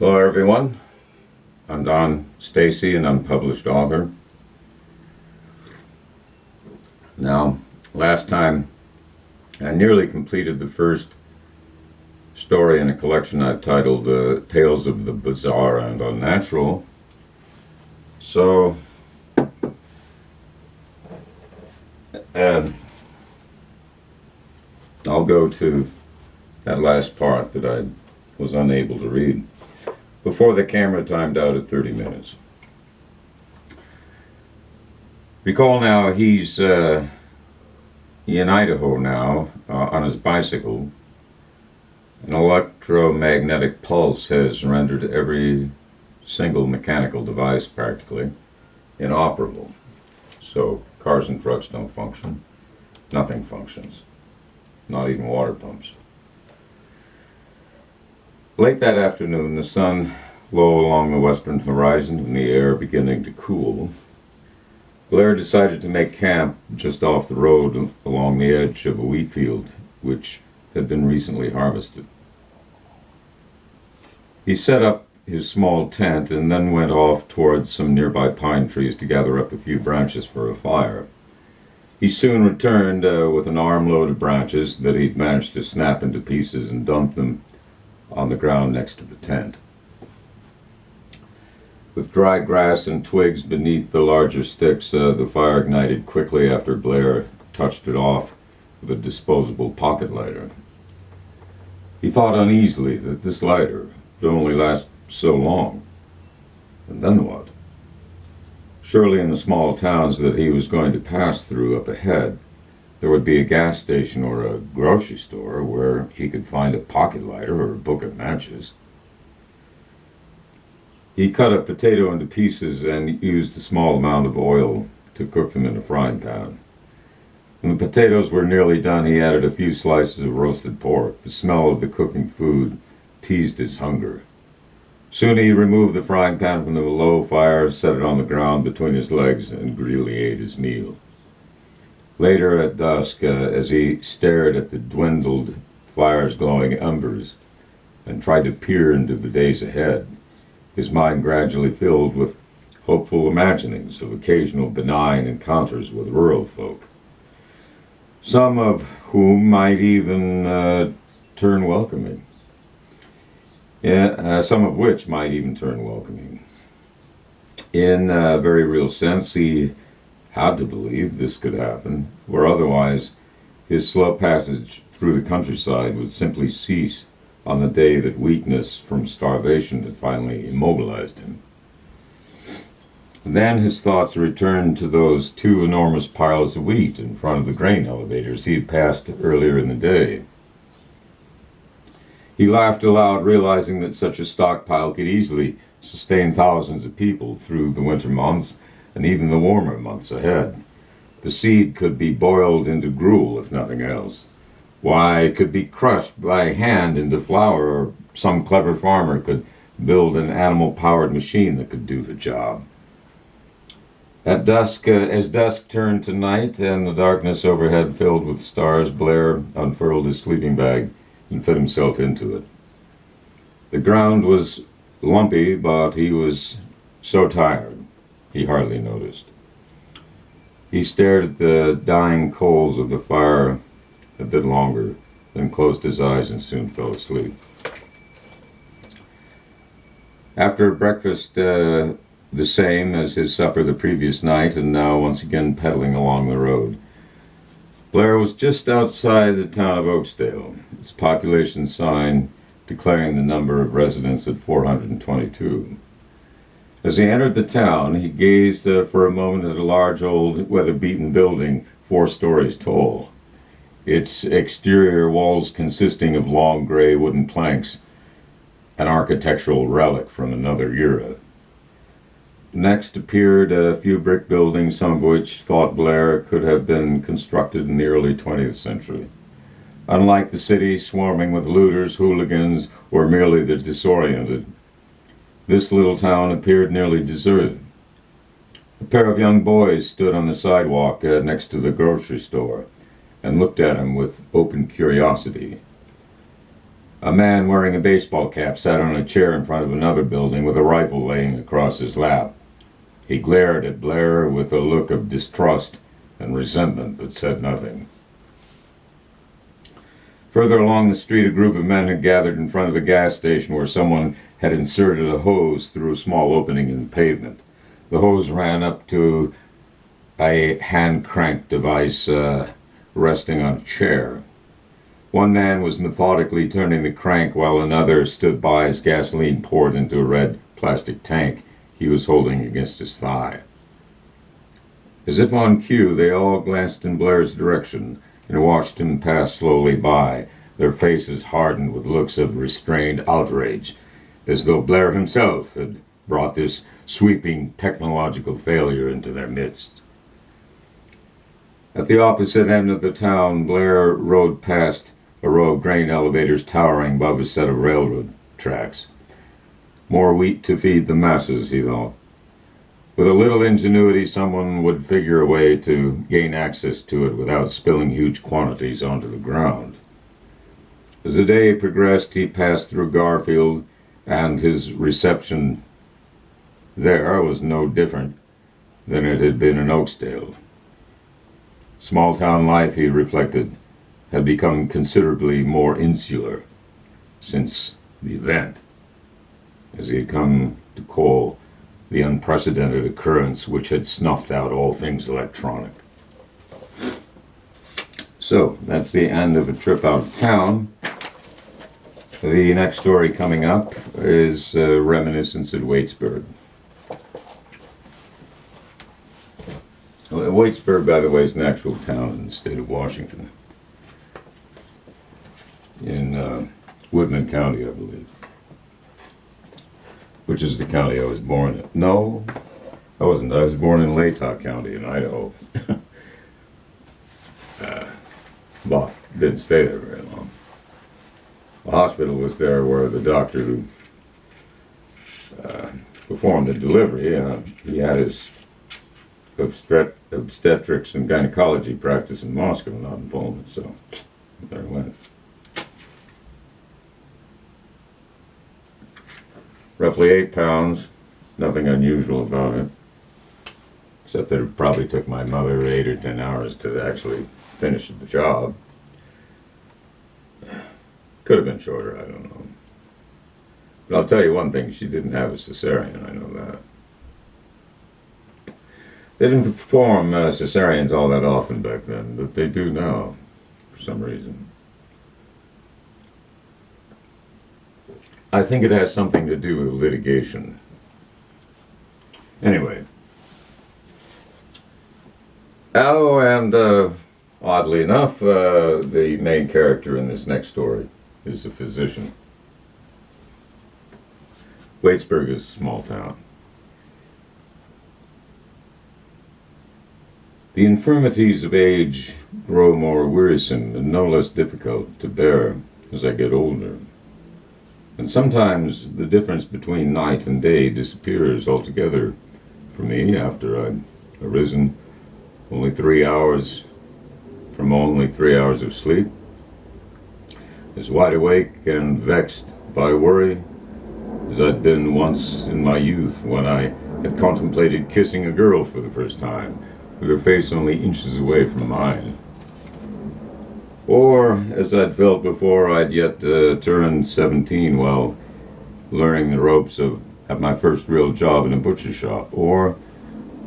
Hello, everyone. I'm Don Stacy, an unpublished author. Now, last time I nearly completed the first story in a collection I've titled Tales of the Bizarre and Unnatural. So, I'll go to that last part that I was unable to read before the camera timed out at 30 minutes. Recall now, he's in Idaho now on his bicycle. An electromagnetic pulse has rendered every single mechanical device practically inoperable. So cars and trucks don't function. Nothing functions. Not even water pumps. Late that afternoon, the sun low along the western horizon and the air beginning to cool, Blair decided to make camp just off the road along the edge of a wheat field which had been recently harvested. He set up his small tent and then went off towards some nearby pine trees to gather up a few branches for a fire. He soon returned with an armload of branches that he'd managed to snap into pieces and dump them on the ground next to the tent. With dry grass and twigs beneath the larger sticks, the fire ignited quickly after Blair touched it off with a disposable pocket lighter. He thought uneasily that this lighter would only last so long. And then what? Surely in the small towns that he was going to pass through up ahead, there would be a gas station or a grocery store where he could find a pocket lighter or a book of matches. He cut a potato into pieces and used a small amount of oil to cook them in a frying pan. When the potatoes were nearly done, he added a few slices of roasted pork. The smell of the cooking food teased his hunger. Soon he removed the frying pan from the low fire, set it on the ground between his legs, and greedily ate his meal. Later at dusk, as he stared at the dwindled fire's glowing embers and tried to peer into the days ahead, his mind gradually filled with hopeful imaginings of occasional benign encounters with rural folk, some of whom might even turn welcoming. Some of which might even turn welcoming. In a very real sense, he had to believe this could happen, for otherwise his slow passage through the countryside would simply cease on the day that weakness from starvation had finally immobilized him. And then his thoughts returned to those two enormous piles of wheat in front of the grain elevators he had passed earlier in the day. He laughed aloud, realizing that such a stockpile could easily sustain thousands of people through the winter months and even the warmer months ahead. The seed could be boiled into gruel, if nothing else. Why, it could be crushed by hand into flour, or some clever farmer could build an animal-powered machine that could do the job. At dusk, as dusk turned to night and the darkness overhead filled with stars, Blair unfurled his sleeping bag and fit himself into it. The ground was lumpy, but he was so tired he hardly noticed. He stared at the dying coals of the fire a bit longer, then closed his eyes and soon fell asleep. After breakfast, the same as his supper the previous night, and now once again pedaling along the road, Blair was just outside the town of Oakdale, its population sign declaring the number of residents at 422. As he entered the town, he gazed for a moment at a large old weather-beaten building 4 stories tall, its exterior walls consisting of long gray wooden planks, an architectural relic from another era. Next appeared a few brick buildings, some of which, thought Blair, could have been constructed in the early 20th century. Unlike the city swarming with looters, hooligans, or merely the disoriented, this little town appeared nearly deserted. A pair of young boys stood on the sidewalk next to the grocery store and looked at him with open curiosity. A man wearing a baseball cap sat on a chair in front of another building with a rifle laying across his lap. He glared at Blair with a look of distrust and resentment, but said nothing. Further along the street, a group of men had gathered in front of a gas station where someone had inserted a hose through a small opening in the pavement. The hose ran up to a hand-cranked device resting on a chair. One man was methodically turning the crank while another stood by as gasoline poured into a red plastic tank he was holding against his thigh. As if on cue, they all glanced in Blair's direction and watched him pass slowly by, their faces hardened with looks of restrained outrage, as though Blair himself had brought this sweeping technological failure into their midst. At the opposite end of the town, Blair rode past a row of grain elevators towering above a set of railroad tracks. More wheat to feed the masses, he thought. With a little ingenuity, someone would figure a way to gain access to it without spilling huge quantities onto the ground. As the day progressed, he passed through Garfield, and his reception there was no different than it had been in Oakdale. Small-town life, he reflected, had become considerably more insular since the event, as he had come to call the unprecedented occurrence which had snuffed out all things electronic. So, that's the end of a trip out of town. The next story coming up is Reminiscence at Waitsburg. Waitsburg, by the way, is an actual town in the state of Washington, in Woodman County, I believe, which is the county I was born in. No, I wasn't. I was born in Latah County in Idaho. But didn't stay there very long. The hospital was there where the doctor who performed the delivery, he had his obstetrics and gynecology practice in Moscow, not in Poland, so there I went. Roughly 8 pounds, nothing unusual about it, except that it probably took my mother 8 or 10 hours to actually finish the job. Could have been shorter, I don't know. But I'll tell you one thing, she didn't have a cesarean, I know that. They didn't perform cesareans all that often back then, but they do now, for some reason. I think it has something to do with litigation. Anyway. Oh, and oddly enough, the main character in this next story is a physician. Waitsburg is a small town. The infirmities of age grow more wearisome and no less difficult to bear as I get older. And sometimes the difference between night and day disappears altogether for me after I've arisen only 3 hours from only 3 hours of sleep, as wide awake and vexed by worry as I'd been once in my youth when I had contemplated kissing a girl for the first time, with her face only inches away from mine. Or as I'd felt before I'd yet turned 17 while learning the ropes at my first real job in a butcher shop, or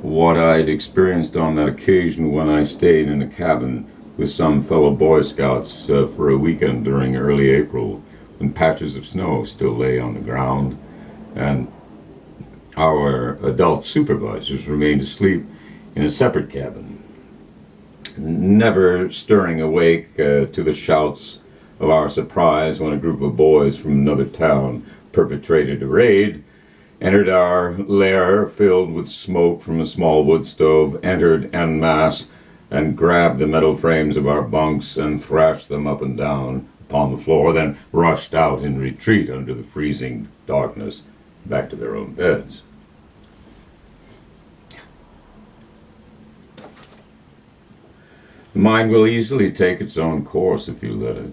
what I'd experienced on that occasion when I stayed in a cabin with some fellow Boy Scouts for a weekend during early April, when patches of snow still lay on the ground, and our adult supervisors remained asleep in a separate cabin, never stirring awake to the shouts of our surprise when a group of boys from another town perpetrated a raid, entered our lair filled with smoke from a small wood stove, entered en masse, and grabbed the metal frames of our bunks and thrashed them up and down upon the floor, then rushed out in retreat under the freezing darkness back to their own beds. The mind will easily take its own course if you let it.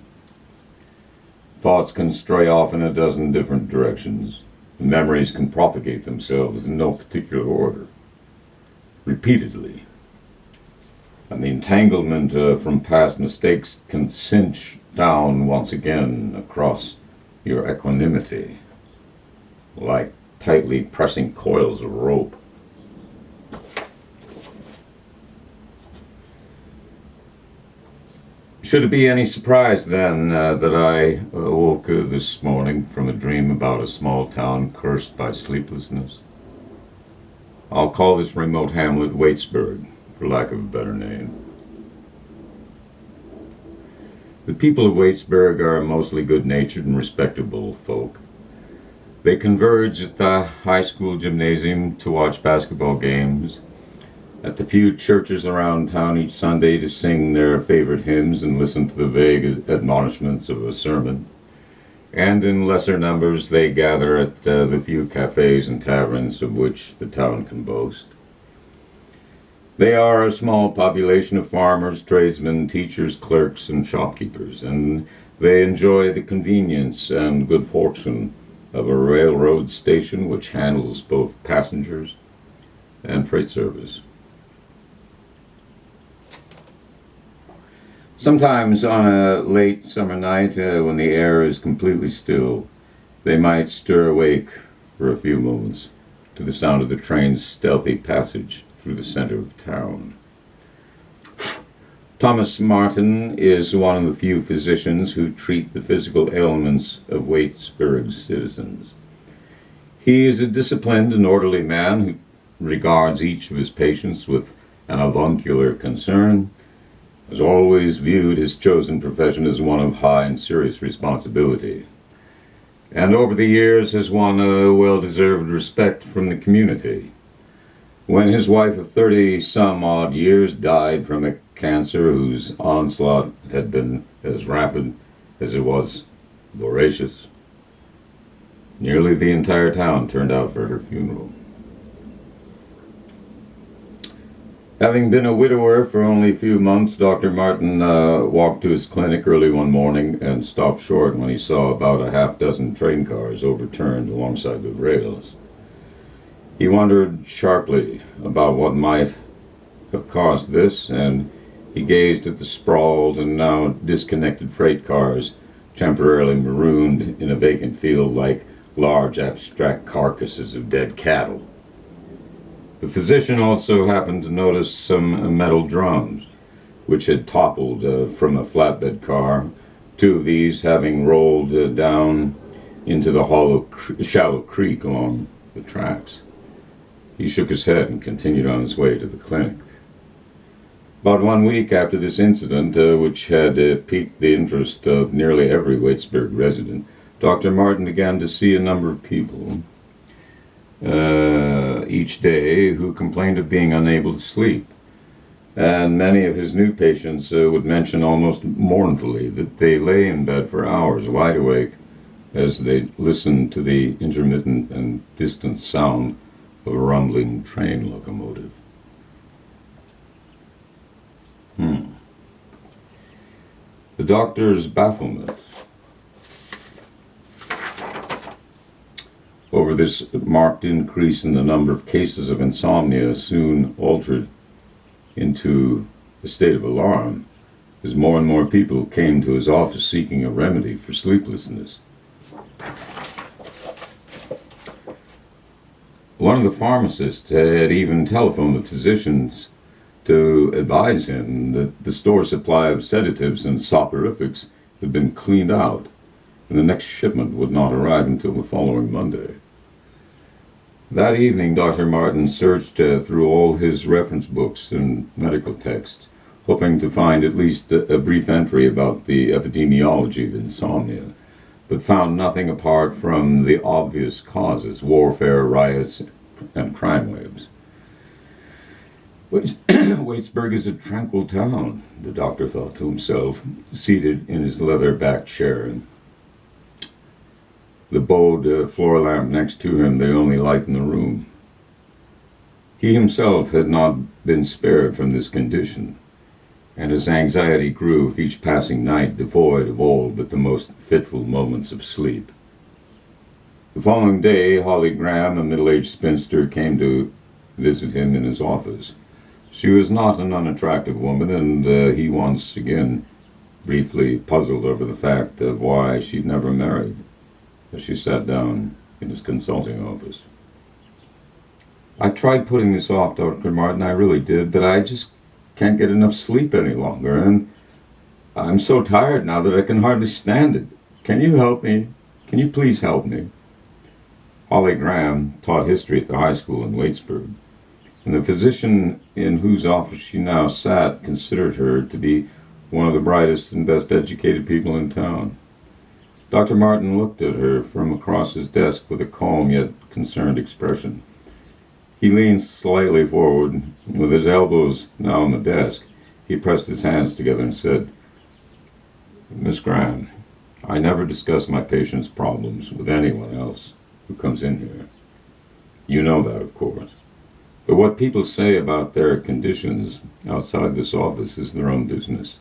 Thoughts can stray off in a dozen different directions. Memories can propagate themselves in no particular order, repeatedly. And the entanglement from past mistakes can cinch down once again across your equanimity, like tightly pressing coils of rope. Should it be any surprise, then, that I awoke this morning from a dream about a small town cursed by sleeplessness? I'll call this remote hamlet Waitsburg, for lack of a better name. The people of Waitsburg are mostly good-natured and respectable folk. They converge at the high school gymnasium to watch basketball games, at the few churches around town each Sunday to sing their favorite hymns and listen to the vague admonishments of a sermon. And in lesser numbers they gather at the few cafes and taverns of which the town can boast. They are a small population of farmers, tradesmen, teachers, clerks, and shopkeepers, and they enjoy the convenience and good fortune of a railroad station which handles both passengers and freight service. Sometimes on a late summer night, when the air is completely still, they might stir awake for a few moments to the sound of the train's stealthy passage through the center of town. Thomas Martin is one of the few physicians who treat the physical ailments of Waitsburg's citizens. He is a disciplined and orderly man who regards each of his patients with an avuncular concern, has always viewed his chosen profession as one of high and serious responsibility, and over the years has won a well-deserved respect from the community. When his wife of 30-some-odd years died from a cancer whose onslaught had been as rapid as it was voracious, nearly the entire town turned out for her funeral. Having been a widower for only a few months, Dr. Martin walked to his clinic early one morning and stopped short when he saw about a half-dozen train cars overturned alongside the rails. He wondered sharply about what might have caused this, and he gazed at the sprawled and now disconnected freight cars temporarily marooned in a vacant field like large abstract carcasses of dead cattle. The physician also happened to notice some metal drums, which had toppled from a flatbed car, two of these having rolled down into the shallow creek along the tracks. He shook his head and continued on his way to the clinic. About 1 week after this incident, which had piqued the interest of nearly every Waitsburg resident, Dr. Martin began to see a number of people each day who complained of being unable to sleep. And many of his new patients would mention almost mournfully that they lay in bed for hours wide awake as they listened to the intermittent and distant sound of a rumbling train locomotive. The doctor's bafflement over this marked increase in the number of cases of insomnia soon altered into a state of alarm as more and more people came to his office seeking a remedy for sleeplessness. One of the pharmacists had even telephoned the physicians to advise him that the store supply of sedatives and soporifics had been cleaned out, and the next shipment would not arrive until the following Monday. That evening, Dr. Martin searched through all his reference books and medical texts, hoping to find at least a brief entry about the epidemiology of insomnia, but found nothing apart from the obvious causes: warfare, riots, and crime waves. Waitsburg is a tranquil town, the doctor thought to himself, seated in his leather-backed chair. The bowed floor lamp next to him the only light in the room. He himself had not been spared from this condition. and his anxiety grew with each passing night, devoid of all but the most fitful moments of sleep. The following day, Holly Graham, a middle-aged spinster, came to visit him in his office. She was not an unattractive woman, and he once again briefly puzzled over the fact of why she'd never married, as she sat down in his consulting office. "I tried putting this off, Dr. Martin, I really did, but I just can't get enough sleep any longer, and I'm so tired now that I can hardly stand it. Can you help me? Can you please help me?" Holly Graham taught history at the high school in Waitsburg, and the physician in whose office she now sat considered her to be one of the brightest and best educated people in town. Dr. Martin looked at her from across his desk with a calm yet concerned expression. He leaned slightly forward, with his elbows now on the desk. He pressed his hands together and said, "Miss Graham, I never discuss my patients' problems with anyone else who comes in here. You know that, of course. But what people say about their conditions outside this office is their own business.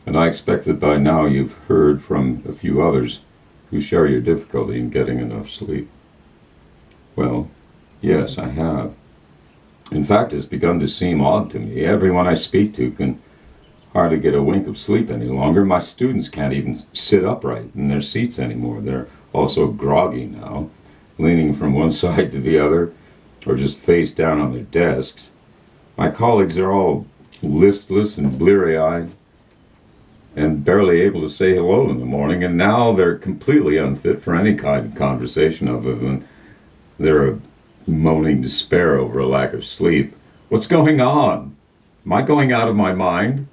And I expect that by now you've heard from a few others who share your difficulty in getting enough sleep." "Well, yes, I have. In fact, it's begun to seem odd to me. Everyone I speak to can hardly get a wink of sleep any longer. My students can't even sit upright in their seats anymore. They're all so groggy now, leaning from one side to the other, or just face down on their desks. My colleagues are all listless and bleary-eyed, and barely able to say hello in the morning, and now they're completely unfit for any kind of conversation other than their moaning despair over a lack of sleep. What's going on? Am I going out of my mind?"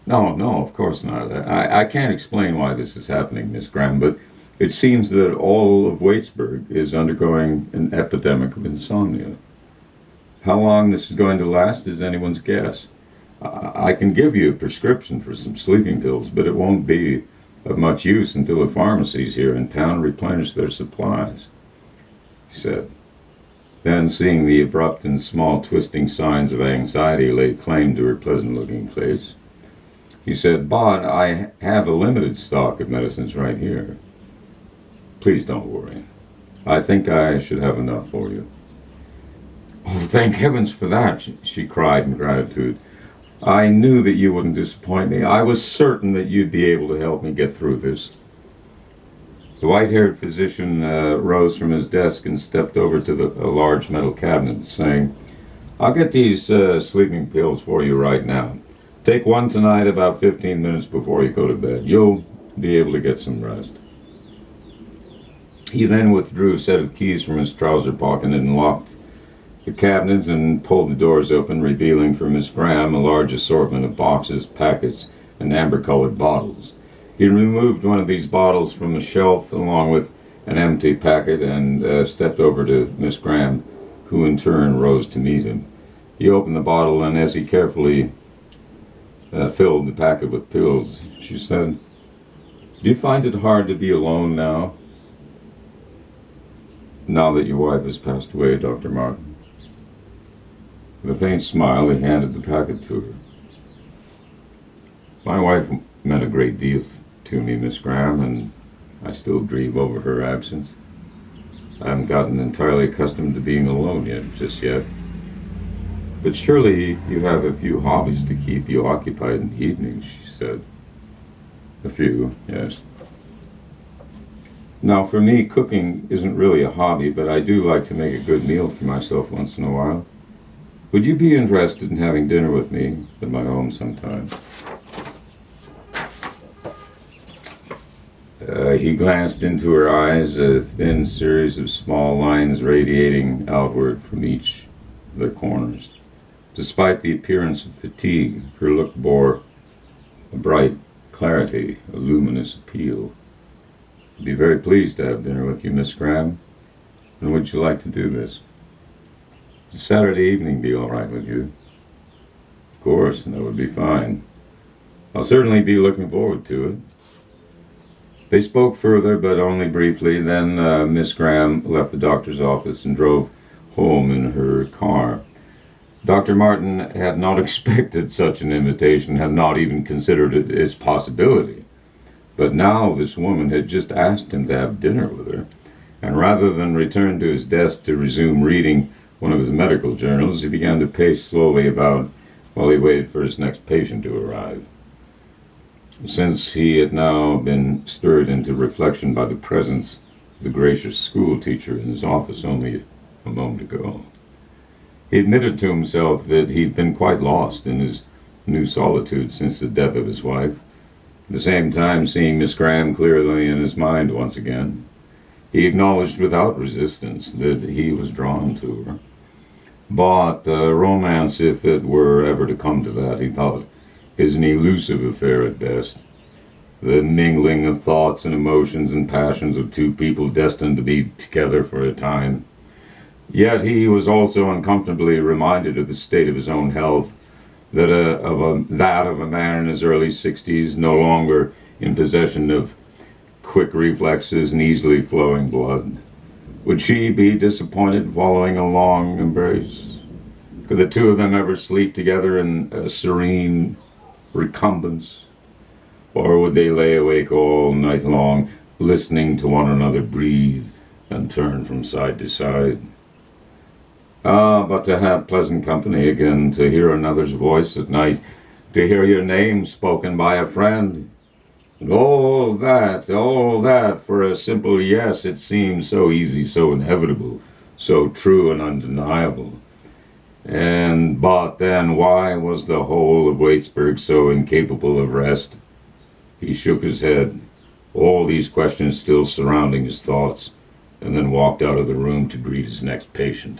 No, of course not. I can't explain why this is happening, Miss Graham, but it seems that all of Waitsburg is undergoing an epidemic of insomnia. How long this is going to last is anyone's guess. I can give you a prescription for some sleeping pills, but it won't be of much use until the pharmacies here in town replenish their supplies," he said. Then, seeing the abrupt and small twisting signs of anxiety lay claim to her pleasant-looking face, he said, "But I have a limited stock of medicines right here. Please don't worry. I think I should have enough for you." "Oh, thank heavens for that," she cried in gratitude. "I knew that you wouldn't disappoint me. I was certain that you'd be able to help me get through this." The white-haired physician rose from his desk and stepped over to a large metal cabinet, saying, "I'll get these sleeping pills for you right now. Take one tonight about 15 minutes before you go to bed. You'll be able to get some rest." He then withdrew a set of keys from his trouser pocket and locked the cabinet and pulled the doors open, revealing for Miss Graham a large assortment of boxes, packets, and amber-colored bottles. He removed one of these bottles from a shelf along with an empty packet and stepped over to Miss Graham, who in turn rose to meet him. He opened the bottle, and as he carefully filled the packet with pills, she said, "Do you find it hard to be alone now that your wife has passed away, Dr. Martin?" With a faint smile, he handed the packet to her. "My wife meant a great deal to me, Miss Graham, and I still grieve over her absence. I haven't gotten entirely accustomed to being alone just yet. But surely you have a few hobbies to keep you occupied in the evenings," she said. "A few, yes. Now, for me, cooking isn't really a hobby, but I do like to make a good meal for myself once in a while. Would you be interested in having dinner with me at my home sometime?" He glanced into her eyes, a thin series of small lines radiating outward from each of their corners. Despite the appearance of fatigue, her look bore a bright clarity, a luminous appeal. "I'd be very pleased to have dinner with you, Miss Graham. When would you like to do this?" "Would Saturday evening be all right with you?" "Of course, that would be fine. I'll certainly be looking forward to it." They spoke further, but only briefly. Then Miss Graham left the doctor's office and drove home in her car. Dr. Martin had not expected such an invitation, had not even considered it its possibility. But now this woman had just asked him to have dinner with her, and rather than return to his desk to resume reading one of his medical journals, he began to pace slowly about while he waited for his next patient to arrive. Since he had now been stirred into reflection by the presence of the gracious school teacher in his office only a moment ago, he admitted to himself that he'd been quite lost in his new solitude since the death of his wife, at the same time seeing Miss Graham clearly in his mind once again. He acknowledged without resistance that he was drawn to her. But romance, if it were ever to come to that, he thought, is an elusive affair at best. The mingling of thoughts and emotions and passions of two people destined to be together for a time. Yet he was also uncomfortably reminded of the state of his own health, that of a man in his early 60s, no longer in possession of quick reflexes and easily flowing blood. Would she be disappointed following a long embrace? Could the two of them ever sleep together in a serene recumbence? Or would they lay awake all night long, listening to one another breathe and turn from side to side? But to have pleasant company again, to hear another's voice at night, to hear your name spoken by a friend, and all that for a simple yes, it seemed so easy, so inevitable, so true and undeniable. But then why was the whole of Waitsburg so incapable of rest? He shook his head, all these questions still surrounding his thoughts, and then walked out of the room to greet his next patient.